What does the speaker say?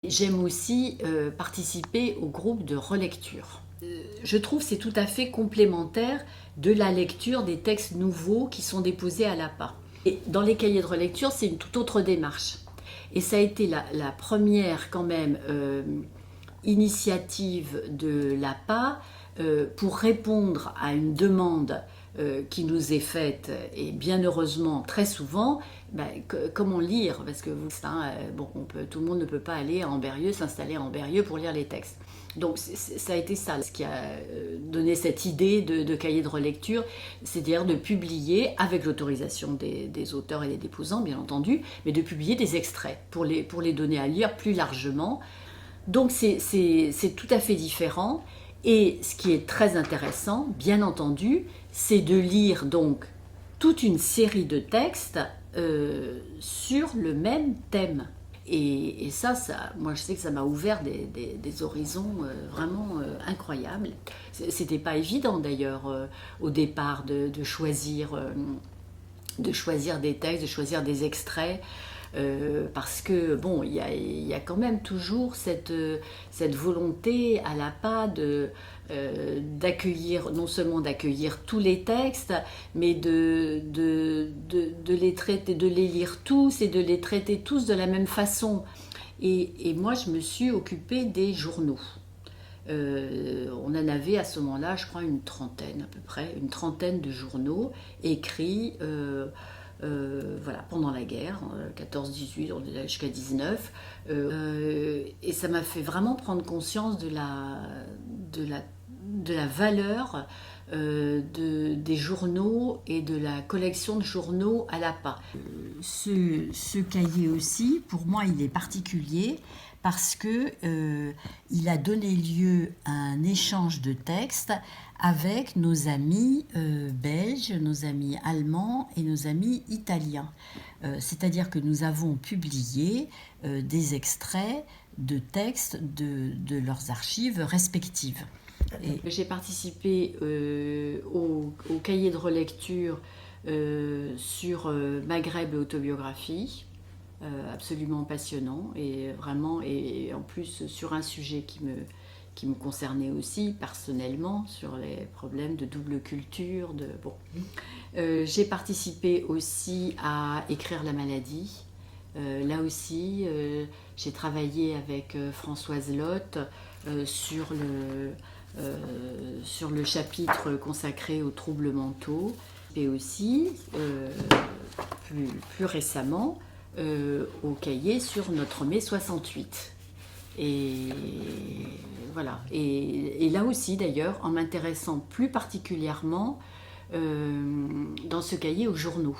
J'aime aussi participer au groupe de relecture. Je trouve que c'est tout à fait complémentaire de la lecture des textes nouveaux qui sont déposés à l'APA. Et dans les cahiers de relecture, c'est une toute autre démarche. Et ça a été la première quand même initiative de l'APA pour répondre à une demande qui nous est faite, et bien heureusement très souvent, comment lire, parce que tout le monde ne peut pas aller à Ambérieu, s'installer à Ambérieu pour lire les textes. Donc ça a été ça, ce qui a donné cette idée de cahier de relecture, c'est-à-dire de publier, avec l'autorisation des auteurs et des déposants bien entendu, mais de publier des extraits pour les donner à lire plus largement. Donc c'est tout à fait différent. Et ce qui est très intéressant, bien entendu, c'est de lire donc toute une série de textes sur le même thème. Et ça, moi je sais que ça m'a ouvert des horizons vraiment incroyables. C'était pas évident d'ailleurs au départ de choisir des textes, de choisir des extraits. Parce que bon, il y a quand même toujours cette volonté à l'APA d'accueillir, non seulement d'accueillir tous les textes, mais de les traiter, de les lire tous et de les traiter tous de la même façon. Et moi, je me suis occupée des journaux. On en avait à ce moment-là, je crois, une trentaine à peu près, une trentaine de journaux écrits pendant la guerre, 14-18, on est là jusqu'à 19. Et ça m'a fait vraiment prendre conscience de la valeur des journaux et de la collection de journaux à l'APA. Ce cahier aussi, pour moi, il est particulier parce qu'il a donné lieu à un échange de textes avec nos amis belges, nos amis allemands et nos amis italiens. C'est-à-dire que nous avons publié des extraits de textes de leurs archives respectives. J'ai participé au cahier de relecture sur Maghreb et autobiographie, absolument passionnant et vraiment, et en plus sur un sujet qui me concernait aussi personnellement, sur les problèmes de double culture. J'ai participé aussi à Écrire la maladie. Là aussi, j'ai travaillé avec Françoise Lotte sur le chapitre consacré aux troubles mentaux, et aussi, plus récemment, au cahier sur notre mai 68. Et voilà. Et là aussi, d'ailleurs, en m'intéressant plus particulièrement dans ce cahier aux journaux.